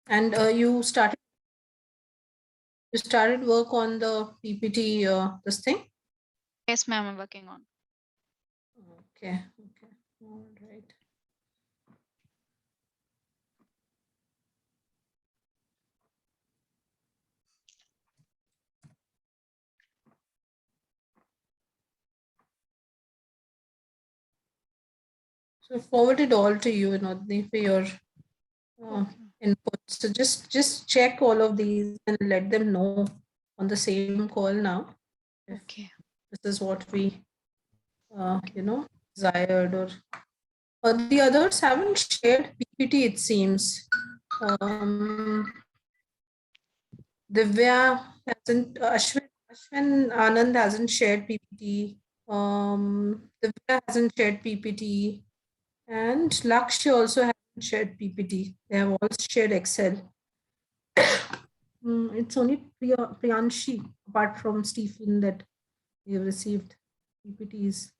And you started work on the PPT, this thing? Yes, ma'am, I'm working on. Okay, okay, all right. So forward it all to you, Nodni, for your input. So just check all of these and let them know on the same call now. Okay. This is what we, desired, or the others haven't shared PPT, it seems. Divya hasn't, Ashwin Anand hasn't shared PPT. Divya hasn't shared PPT. And Lakshya also hasn't shared PPT. They have all shared Excel. It's only Priyanshi, apart from Stephen, that we have received PPTs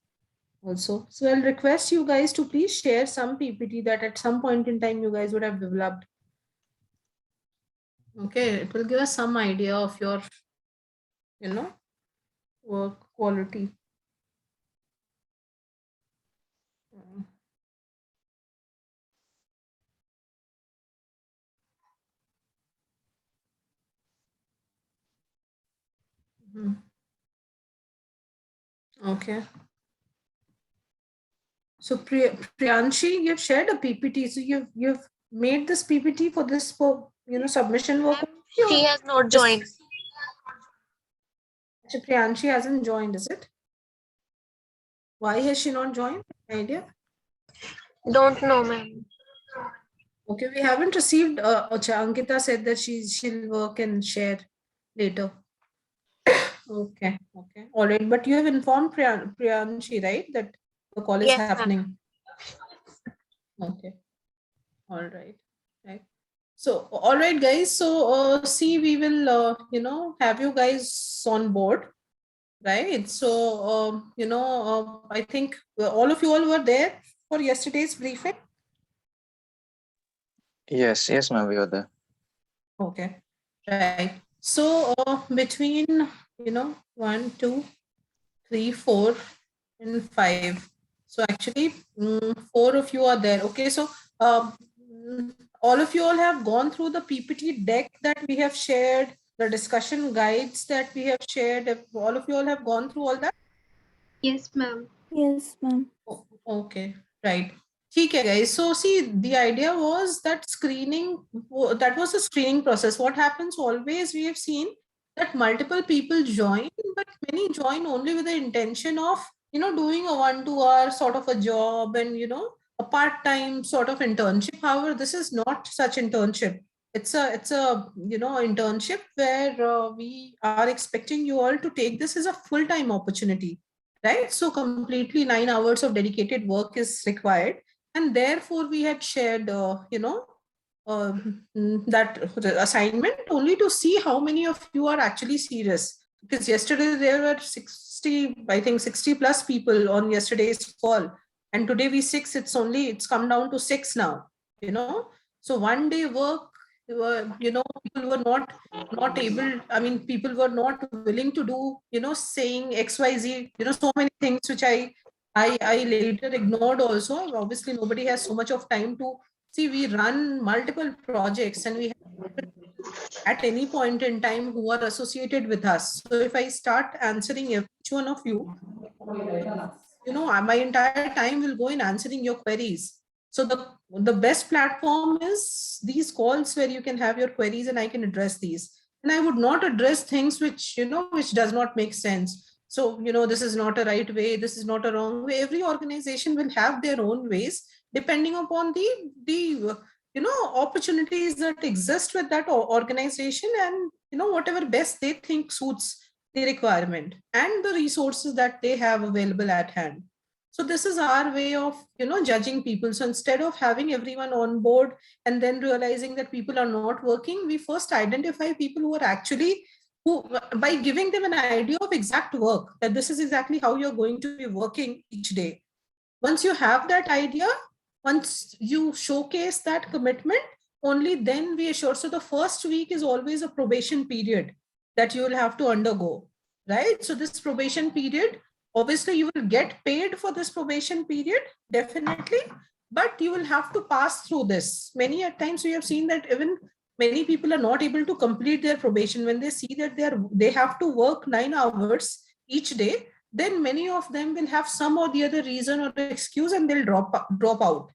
also. So I'll request you guys to please share some PPT that at some point in time you guys would have developed. Okay, it will give us some idea of your, work quality. Okay. So Priyanshi, you've shared a PPT. So you've made this PPT for this submission work. She has not joined. Priyanshi hasn't joined, is it? Why has she not joined? Any idea? Don't know, ma'am. Okay, we haven't received. Ankita said that she'll work and share later. Okay, okay, all right. But you have informed Priyanshi, right, that the call is Yes, happening. Okay, all right, right. So, all right, guys. So, see, we will, have you guys on board, right? So, I think all of you all were there for yesterday's briefing. Yes, yes, ma'am, we are there. Okay, right. So, between, 1, 2, 3, 4, and 5. So, actually, 4 of you are there. Okay, so all of you all have gone through the PPT deck that we have shared, the discussion guides that we have shared. All of you all have gone through all that? Yes, ma'am. Yes, ma'am. Okay, right. Okay, guys. So, see, the idea was that screening, that was a screening process. What happens always, we have seen that multiple people join, but many join only with the intention of, doing a 1-2 hour sort of a job and, a part-time sort of internship. However, this is not such internship. It's a internship where we are expecting you all to take this as a full-time opportunity, right? So completely 9 hours of dedicated work is required, and therefore we had shared, that assignment only to see how many of you are actually serious. Because yesterday there were 60, I think 60 plus people on yesterday's call, and today it's come down to 6 now. So one day work, people were not able. I mean, people were not willing to do, saying XYZ, so many things which I later ignored also. Obviously, nobody has so much of time to see. We run multiple projects and we have at any point in time who are associated with us. So if I start answering each one of you, my entire time will go in answering your queries. So the best platform is these calls where you can have your queries and I can address these. And I would not address things which does not make sense. So, this is not a right way, this is not a wrong way. Every organization will have their own ways depending upon the opportunities that exist with that organization, and whatever best they think suits the requirement and the resources that they have available at hand. So this is our way of judging people. So instead of having everyone on board and then realizing that people are not working, we first identify people who are actually, who, by giving them an idea of exact work, that this is exactly how you're going to be working each day. Once you have that idea, once you showcase that commitment, only then we assure. So the first week is always a probation period that you will have to undergo, right? So this probation period, obviously you will get paid for this probation period, definitely, but you will have to pass through this. Many at times we have seen that even many people are not able to complete their probation when they see that they have to work 9 hours each day. Then many of them will have some or the other reason or excuse and they'll drop out.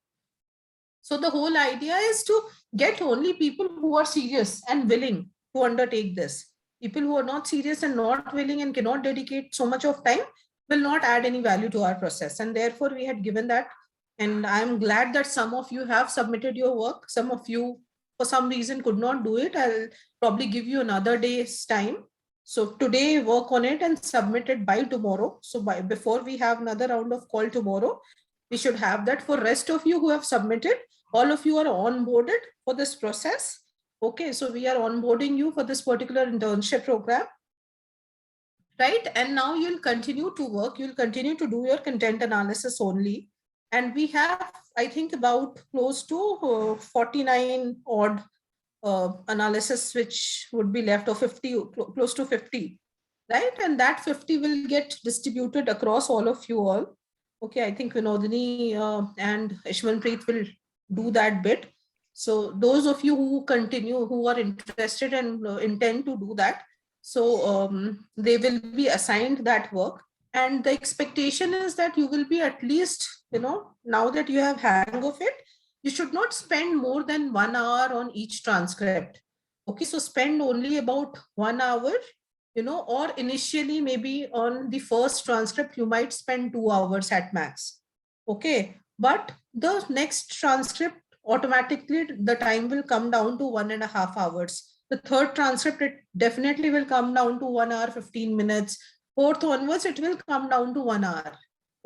So the whole idea is to get only people who are serious and willing to undertake this. People who are not serious and not willing and cannot dedicate so much of time will not add any value to our process. And therefore, we had given that. And I'm glad that some of you have submitted your work. Some of you, for some reason, could not do it. I'll probably give you another day's time. So today, work on it and submit it by tomorrow. So before we have another round of call tomorrow, we should have that. For rest of you who have submitted, all of you are onboarded for this process. Okay, so we are onboarding you for this particular internship program, right? And now you'll continue to work, you'll continue to do your content analysis only. And we have, I think, about close to 49 odd analysis, which would be left, of 50, close to 50, right? And that 50 will get distributed across all of you all. Okay, I think Vinodini and Ishmanpreet will do that bit. So those of you who continue, who are interested and intend to do that, so they will be assigned that work. And the expectation is that you will be at least, now that you have hang of it, you should not spend more than 1 hour on each transcript. Okay, so spend only about 1 hour, or initially maybe on the first transcript, you might spend 2 hours at max. Okay, but the next transcript, automatically the time will come down to 1.5 hours. The third transcript, it definitely will come down to 1 hour, 15 minutes. Fourth onwards, it will come down to 1 hour.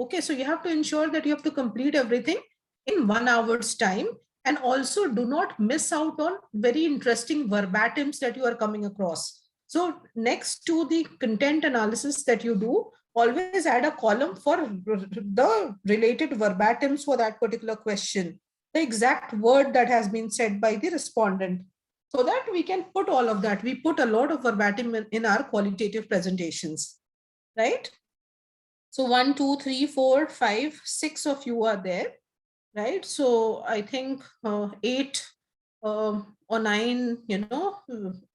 Okay, so you have to ensure that you have to complete everything in 1 hour's time. And also do not miss out on very interesting verbatims that you are coming across. So next to the content analysis that you do, always add a column for the related verbatims for that particular question, the exact word that has been said by the respondent, so that we can put all of that. We put a lot of verbatim in our qualitative presentations, right? So 1, 2, 3, 4, 5, 6 of you are there, right? So I think 8 or 9,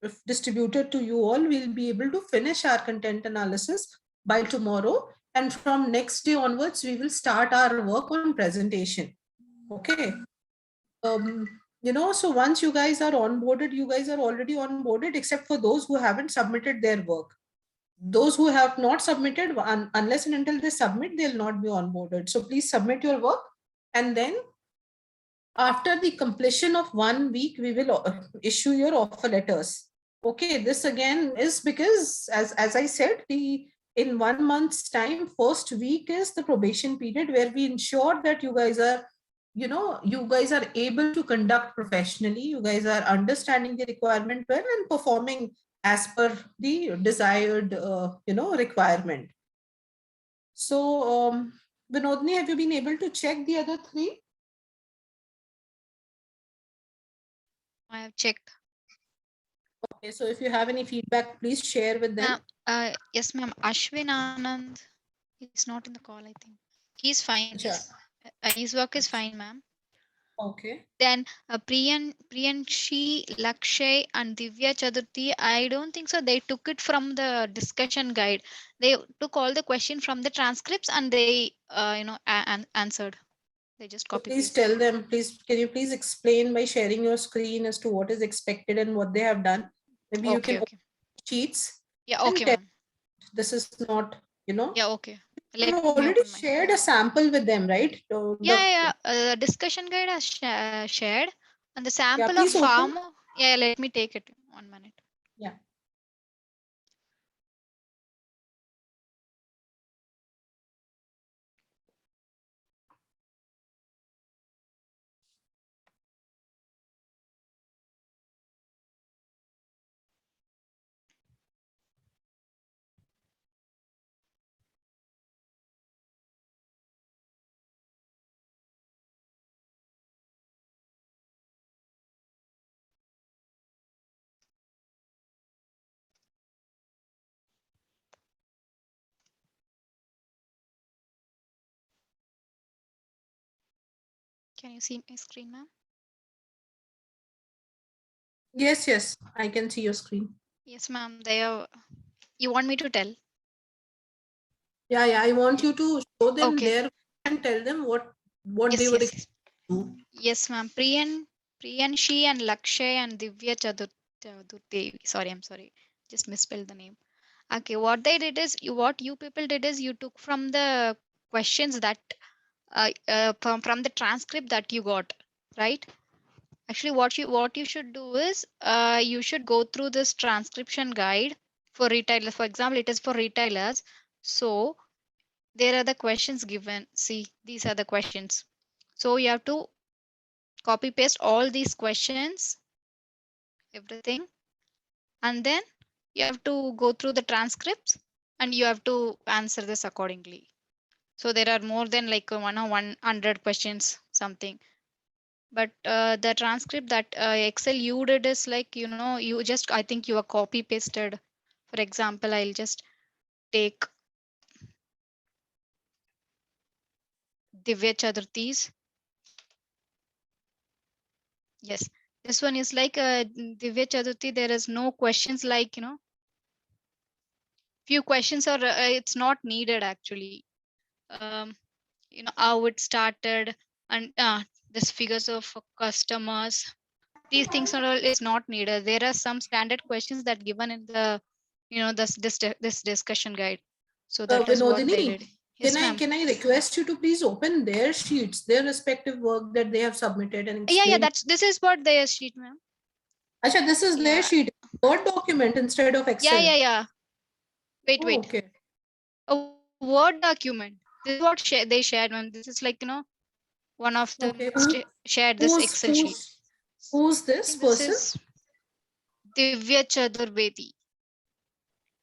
if distributed to you all, we'll be able to finish our content analysis by tomorrow. And from next day onwards, we will start our work on presentation. Okay. So once you guys are onboarded, you guys are already onboarded, except for those who haven't submitted their work. Those who have not submitted, unless and until they submit, they'll not be onboarded. So please submit your work. And then after the completion of 1 week, we will issue your offer letters. Okay, this again is because, as I said, in 1 month's time, first week is the probation period, where we ensure that you guys are, you guys are able to conduct professionally, you guys are understanding the requirement well and performing as per the desired, requirement. So, Vinodini, have you been able to check the other 3? I have checked. Okay, so if you have any feedback, please share with them. Yes, ma'am. Ashwin Anand is not in the call, I think. He's fine. His work is fine, ma'am. Okay. Then Priyanshi, Lakshay, and Divya Chaturthi, I don't think so. They took it from the discussion guide. They took all the question from the transcripts and they, answered. They just So copy please paste. tell them, can you please explain by sharing your screen as to what is expected and what they have done? Maybe you can Okay. cheats. Yeah, and okay, tell ma'am. This is not, Yeah, okay. you Let me already open mine. shared a sample with them, right? So Yeah. Discussion guide has shared. And the sample of please open. farm. Yeah, let me take it. 1 minute. Yeah. Can you see my screen, ma'am? Yes, yes, I can see your screen. Yes, ma'am. They are. You want me to tell? Yeah, yeah. I want you to show them Okay. there and tell them what they Yes, would yes. do. Yes, ma'am. Priyanshi and Lakshay and Divya Chaturdevi. Sorry, I'm sorry. Just misspelled the name. Okay, what they did is what you people did is you took from the questions that from the transcript that you got, right? Actually, what you should do is you should go through this transcription guide for retailers. For example, it is for retailers. So there are the questions given. See, these are the questions. So you have to copy paste all these questions, everything, and then you have to go through the transcripts and you have to answer this accordingly. So there are more than like 100 questions something, but the transcript that Excel you did is like, you just, I think you are copy pasted. For example, I'll just take Divya Chaturthi's. Yes, this one is like Divya Chaturthi. There is no questions like, few questions are it's not needed actually. um, how it started and this figures of customers, these things are all is not needed. There are some standard questions that given in the this discussion guide. So that is what they Vinodini, did. Yes, ma'am. can I request you to please open their sheets, their respective work that they have submitted and Yeah, explain. this is what their sheet, ma'am. Acha, this is their Yeah, sheet, Word document instead of Excel. yeah. Wait, Oh, wait. okay. A Word document. This is what they shared, ma'am. This is like, one of them Okay. shared this Excel sheet. Who's I this think this person? is Divya Chaturvedi.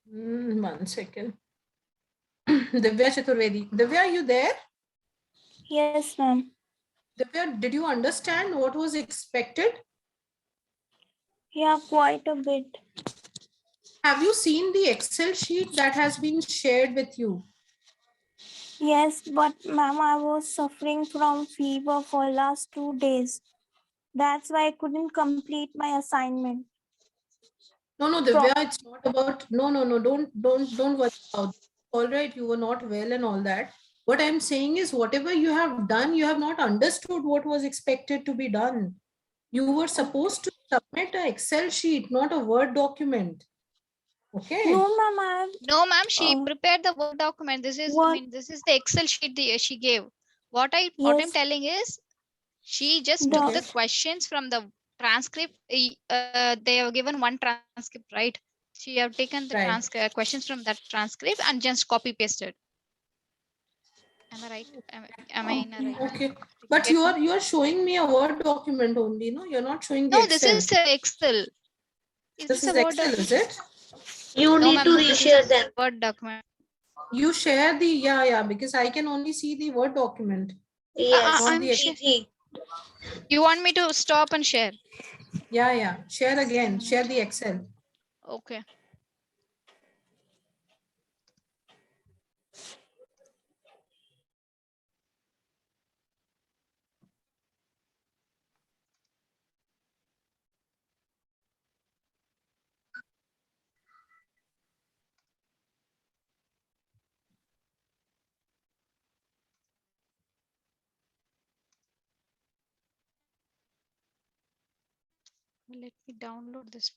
1 second. Divya Chaturvedi. Divya, are you there? Yes, ma'am. Divya, did you understand what was expected? Yeah, quite a bit. Have you seen the Excel sheet that has been shared with you? Yes, but ma'am, I was suffering from fever for last 2 days. That's why I couldn't complete my assignment. No, Divya, it's not about, no, don't worry about it. All right, you were not well and all that. What I'm saying is whatever you have done, you have not understood what was expected to be done. You were supposed to submit an Excel sheet, not a Word document. Okay. No, ma'am, No, ma'am, she uh, prepared the Word document. what? This is the Excel sheet she gave. What I'm Yes, telling is she just took the the questions from the transcript. They have given one transcript, right? She have taken the Right. questions from that transcript and just copy pasted. Am I right? Am I in a right? Okay. But you are showing me a Word document only, no? You're not showing the No, this Excel. is Excel. Is This this is a Word Excel, is it? You No, need ma'am, to no, this is reshare a them. Word document. You share the, yeah, because I can only see the Word document. Yes, Not I'm the sure. G. You want me to stop and share? Yeah. Share again. Minute. Share the Excel. Okay. Let me download this.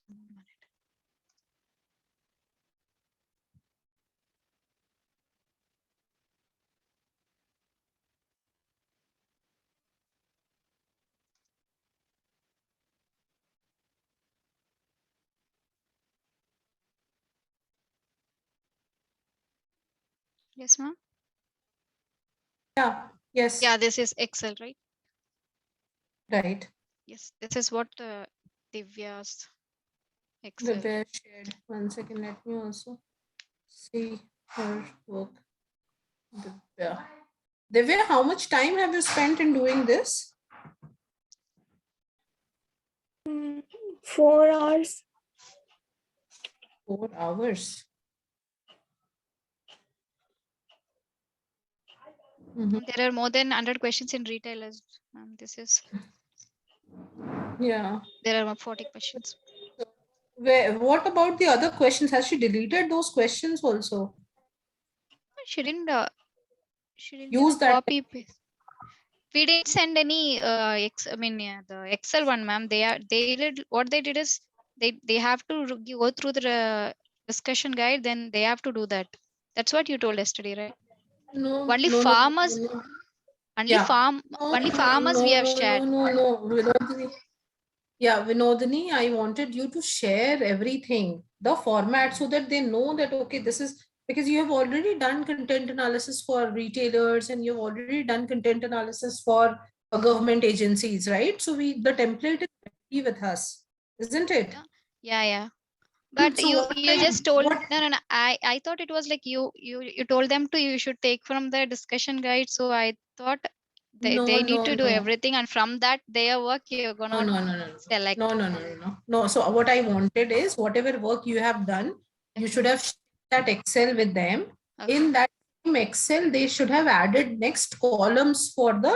Yes, ma'am. Yeah. Yes. Yeah, this is Excel, right? Right. Yes, this is what Divya's The Excel. bear shared. 1 second. Let me also see her work. Divya, how much time have you spent in doing this? 4 hours. 4 hours. There are more than 100 questions in retailers. ma'am. This is, Yeah. there are about 40 questions. What about the other questions? Has she deleted those questions also? She didn't Use that. copy paste. We didn't send any the Excel one, ma'am. They did what they did is they have to go through the discussion guide, then they have to do that. That's what you told yesterday, right? No, Only no, no, farmers, no, no. only Yeah. only farmers we have shared. No. Vinodini. Yeah, Vinodini, I wanted you to share everything, the format, so that they know that, okay, this is because you have already done content analysis for retailers and you've already done content analysis for government agencies, right? So the template is ready with us, isn't it? Yeah. But So what you just told what- no. I thought it was like you told them you should take from the discussion guide. So I thought they need to do everything, and from that their work you're gonna select. No. So what I wanted is whatever work you have done, you should have shared that Excel with them. Okay. In that same Excel, they should have added next columns for the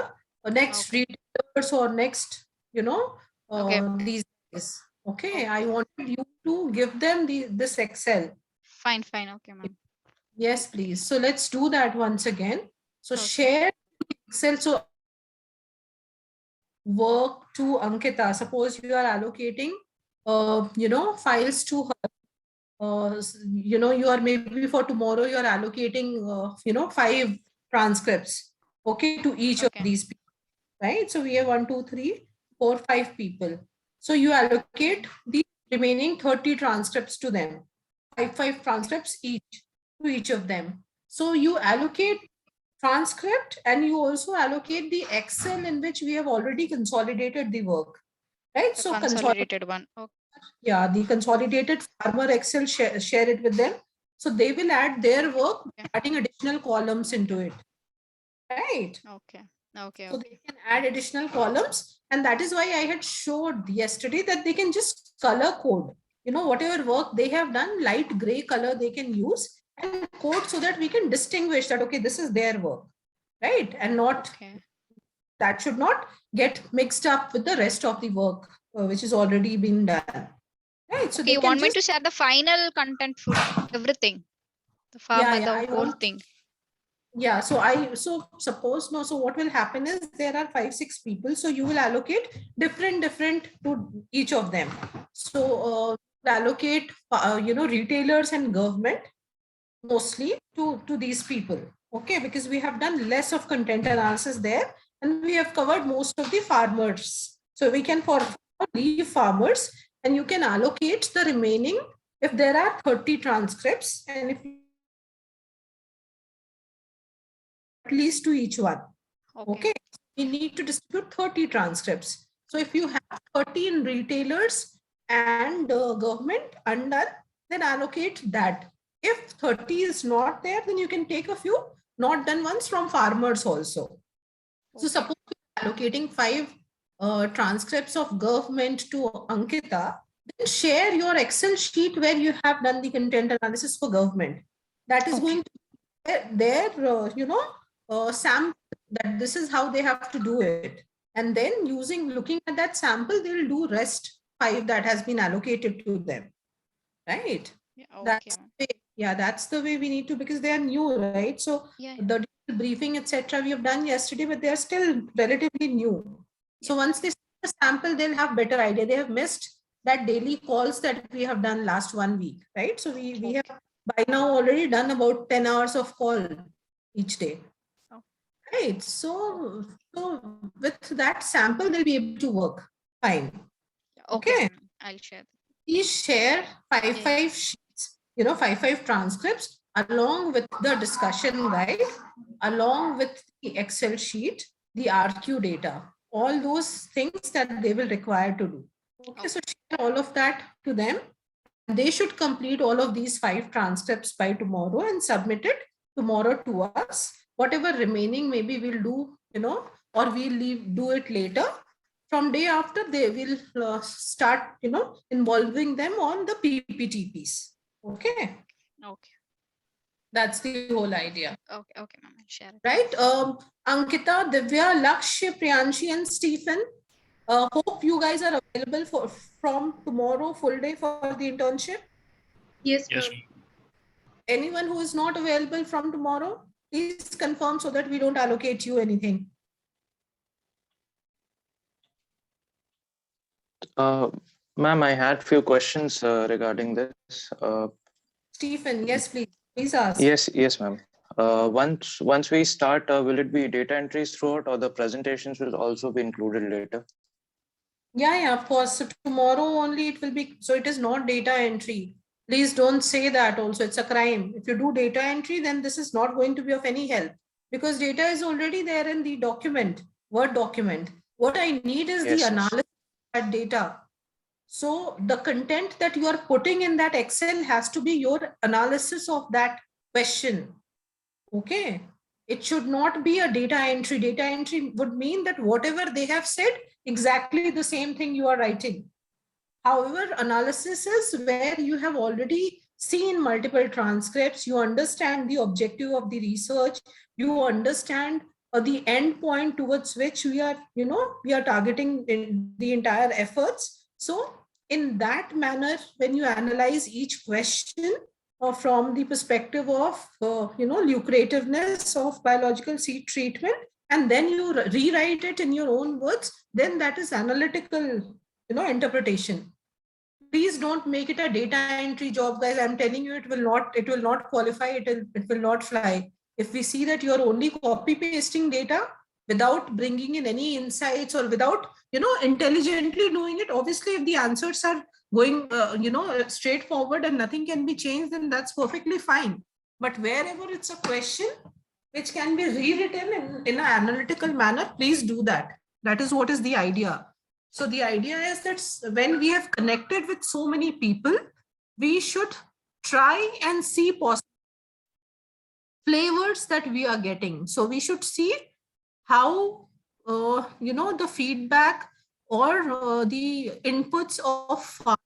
next retailers or next, Okay. these days. Okay. I wanted you to give them this Excel. Fine. Okay, ma'am. Yes, please. So let's do that once again. So Okay. share Excel. So work to Ankita. Suppose you are allocating, files to her. You are maybe for tomorrow, you are allocating, 5 transcripts, okay, to each of these people, right? So we have 1, 2, 3, 4, 5 people. So you allocate the remaining 30 transcripts to them, 5 transcripts each to each of them. So you allocate transcript and you also allocate the Excel in which we have already consolidated the work, right? The So consolidated one. Okay. yeah, the consolidated farmer Excel, share it with them. So they will add their work, adding additional columns into it, right? Okay. So they can add additional columns. And that is why I had showed yesterday that they can just color code, whatever work they have done, light gray color they can use and code so that we can distinguish that, okay, this is their work, right? And not, that should not get mixed up with the rest of the work, which is already been done. Right. So okay, you want me to share the final content for everything, the farmer, the whole thing. Yeah. So suppose so what will happen is there are 5, 6 people. So you will allocate different to each of them. So allocate, retailers and government mostly to these people. Okay. Because we have done less of content analysis there and we have covered most of the farmers. So we can leave farmers and you can allocate the remaining if there are 30 transcripts and if at least to each one. Okay. We need to distribute 30 transcripts. So if you have 13 retailers and government undone, then allocate that. If 30 is not there, then you can take a few not done ones from farmers also. So suppose you're allocating 5 transcripts of government to Ankita, then share your Excel sheet where you have done the content analysis for government. That is going to be their, sample, that this is how they have to do it. And then looking at that sample, they'll do rest 5 that has been allocated to them. Right? That's the way we need to, because they are new, right? So the briefing, etc., we have done yesterday, but they are still relatively new. So once they see the sample, they'll have better idea. They have missed that daily calls that we have done last 1 week, right? So we have by now already done about 10 hours of call each day. Right. So with that sample, they'll be able to work fine. Okay. I'll share. Please share 5 sheets, 5 transcripts along with the discussion guide, along with the Excel sheet, the RQ data, all those things that they will require to do. Okay. So share all of that to them. They should complete all of these 5 transcripts by tomorrow and submit it tomorrow to us. Whatever remaining, maybe we'll do, or we'll do it later. From day after, they will start, involving them on the PPTPs. Okay. That's the whole idea. Okay, ma'am. I'll share it. Right? Ankita, Divya, Lakshya, Priyanshi, and Stephen. Hope you guys are available from tomorrow full day for the internship. Yes, Yes. ma'am. Anyone who is not available from tomorrow, please confirm so that we don't allocate you anything. Ma'am, I had few questions regarding this. Stephen, yes, please. Please ask. Yes, ma'am. Once we start, will it be data entries throughout, or the presentations will also be included later? Yeah, of course. So tomorrow only it will be, so it is not data entry. Please don't say that also. It's a crime. If you do data entry, then this is not going to be of any help because data is already there in the document, Word document. What I need is the analysis of that data. So the content that you are putting in that Excel has to be your analysis of that question. Okay. It should not be a data entry. Data entry would mean that whatever they have said, exactly the same thing you are writing. However, analysis is where you have already seen multiple transcripts, you understand the objective of the research, you understand the end point towards which we are, we are targeting in the entire efforts. So in that manner, when you analyze each question from the perspective of, lucrativeness of biological seed treatment, and then you rewrite it in your own words, then that is analytical, interpretation. Please don't make it a data entry job, guys. I'm telling you, it will not qualify. It will not fly. If we see that you're only copy pasting data without bringing in any insights or without, intelligently doing it, obviously, if the answers are going, straightforward and nothing can be changed, then that's perfectly fine. But wherever it's a question which can be rewritten in an analytical manner, please do that. That is what is the idea. So the idea is that when we have connected with so many people, we should try and see possible flavors that we are getting. So we should see how, the feedback or the inputs of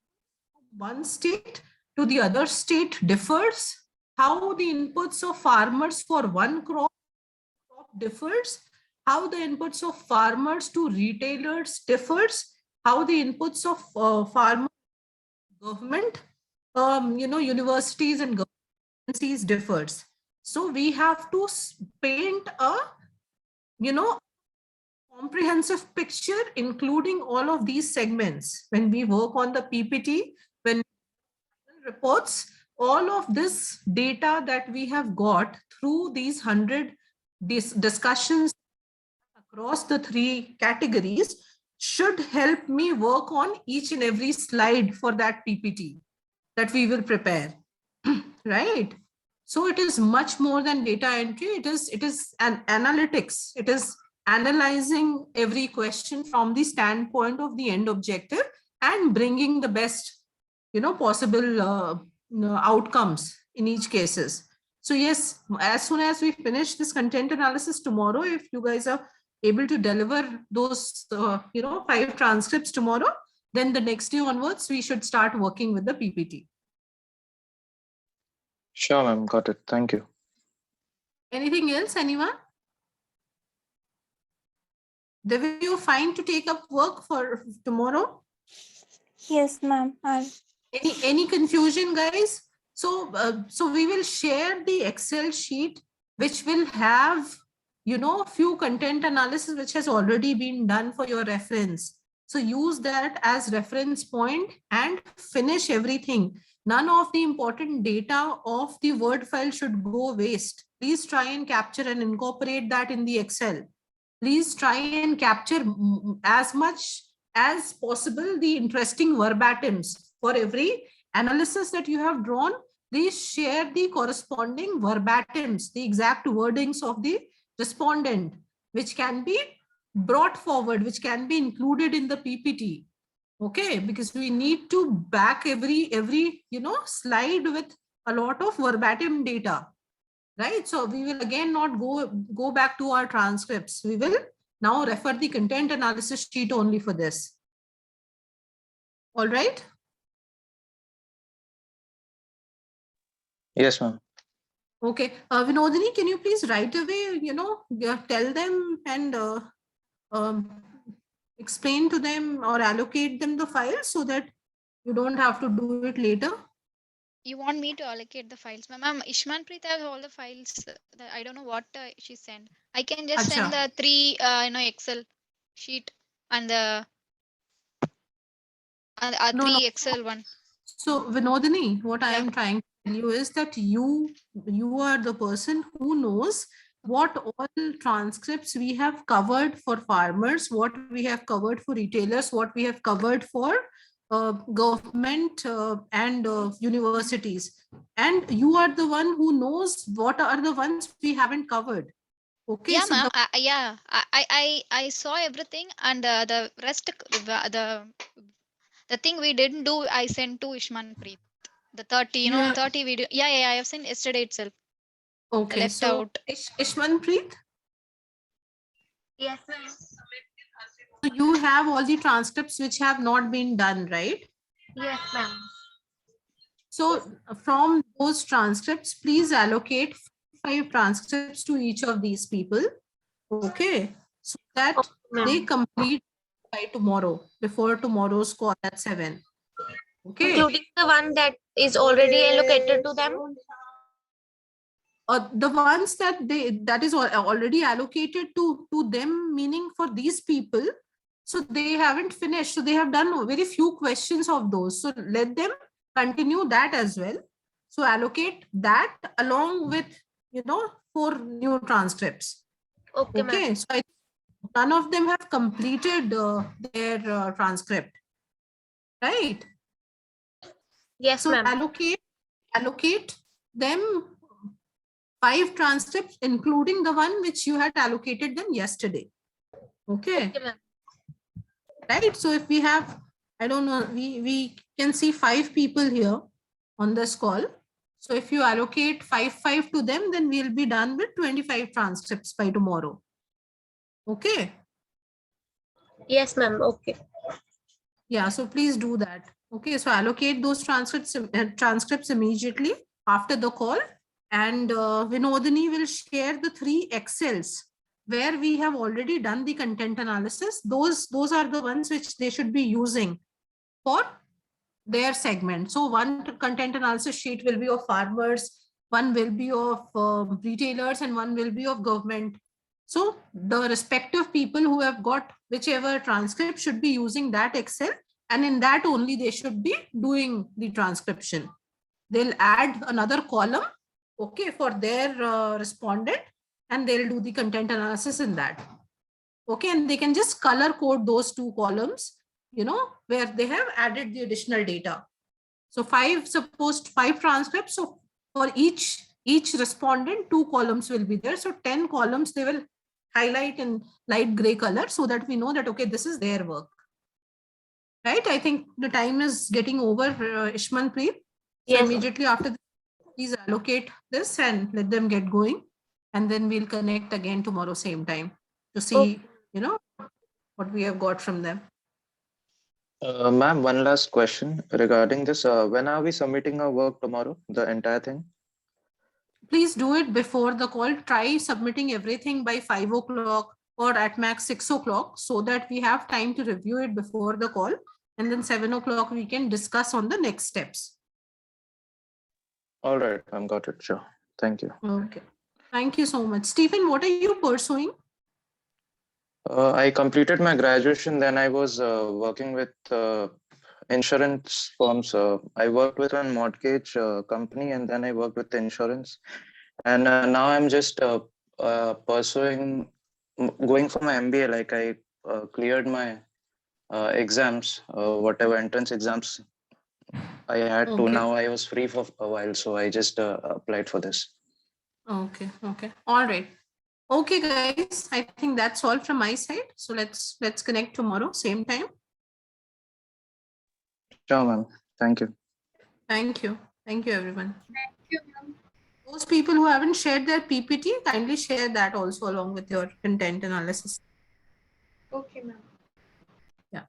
one state to the other state differs, how the inputs of farmers for one crop differs, how the inputs of farmers to retailers differs, how the inputs of farmer government, universities and governments differs. So we have to paint a, comprehensive picture, including all of these segments. When we work on the PPT, when reports, all of this data that we have got through these 100 discussions across the 3 categories should help me work on each and every slide for that PPT that we will prepare, right? So it is much more than data entry. It is an analytics. It is analyzing every question from the standpoint of the end objective and bringing the best, possible outcomes in each cases. So yes, as soon as we finish this content analysis tomorrow, if you guys are able to deliver those, 5 transcripts tomorrow, then the next day onwards, we should start working with the PPT. Sure, ma'am. Got it. Thank you. Anything else, anyone? Devi, you fine to take up work for tomorrow? Yes, ma'am. Any confusion, guys? So, so we will share the Excel sheet, which will have, few content analysis, which has already been done for your reference. So use that as reference point and finish everything. None of the important data of the Word file should go waste. Please try and capture and incorporate that in the Excel. Please try and capture as much as possible the interesting verbatims. For every analysis that you have drawn, please share the corresponding verbatims, the exact wordings of the respondent, which can be brought forward, which can be included in the PPT. Okay, because we need to back every slide with a lot of verbatim data, right? So we will again not go back to our transcripts. We will now refer the content analysis sheet only for this. All right. Yes, ma'am. Okay, Vinodini, can you please right away, tell them and um, explain to them or allocate them the files so that you don't have to do it later? You want me to allocate the files, ma'am? Ishmanpreet has all the files. I don't know what she sent. I can just send Acha. the 3, Excel sheet and the No, no. 3 Excel one. So Vinodini, what I Yeah. am trying to tell you is that you are the person who knows what all transcripts we have covered for farmers, what we have covered for retailers, what we have covered for government and universities. And you are the one who knows what are the ones we haven't covered. Okay, Yeah, so ma'am. I saw everything, and the rest, the thing we didn't do, I sent to Ishmanpreet. The 30, you have, 30 video. Yeah, I have sent yesterday itself. The okay, left so out. Ishmanpreet, Yes, ma'am. so you have all the transcripts which have not been done, right? Yes, ma'am. So from those transcripts, please allocate 5 transcripts to each of these people. Okay. So that Okay, they ma'am. complete by tomorrow, before tomorrow's call at 7. Okay. Including the one that is already allocated to them. The ones that is already allocated to them, meaning for these people. So they haven't finished. So they have done very few questions of those. So let them continue that as well. So allocate that along with 4 new transcripts. Okay, ma'am. Okay. So none of them have completed their transcript, right? Yes, So ma'am. allocate them 5 transcripts, including the one which you had allocated them yesterday. Okay. Okay, ma'am. Right. So if we have, I don't know, we can see 5 people here on this call. So if you allocate 5 to them, then we'll be done with 25 transcripts by tomorrow. Okay. Yes, ma'am. Okay. Yeah. So please do that. Okay. So allocate those transcripts immediately after the call. And Vinodini will share the 3 Excels where we have already done the content analysis. Those are the ones which they should be using for their segment. So one content analysis sheet will be of farmers, one will be of retailers, and one will be of government. So the respective people who have got whichever transcript should be using that Excel, and in that only they should be doing the transcription. They'll add another column, okay, for their respondent, and they'll do the content analysis in that. Okay, and they can just color code those 2 columns, where they have added the additional data. So 5 transcripts. So for each respondent, 2 columns will be there. So 10 columns they will highlight in light gray color so that we know that, okay, this is their work. Right? I think the time is getting over, Ishmanpreet. So Yes. immediately after this, please allocate this and let them get going. And then we'll connect again tomorrow same time to see, what we have got from them. Ma'am, one last question regarding this. When are we submitting our work tomorrow, the entire thing? Please do it before the call. Try submitting everything by 5 o'clock or at max 6 o'clock so that we have time to review it before the call. And then 7 o'clock, we can discuss on the next steps. All right, got it. Sure. Thank you. Okay. Thank you so much. Stephen, what are you pursuing? I completed my graduation. Then I was working with insurance firms. I worked with a mortgage company, and then I worked with insurance. And now I'm just pursuing, going for my MBA. Like I cleared my exams, whatever entrance exams I had to. Okay. Now I was free for a while, so I just applied for this. Okay. All right. Okay, guys, I think that's all from my side. So let's connect tomorrow, same time. Sure, ma'am. Thank you. Thank you. Thank you, everyone. Thank you, ma'am. Those people who haven't shared their PPT, kindly share that also along with your content analysis. Okay, ma'am. Yeah.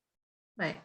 Bye.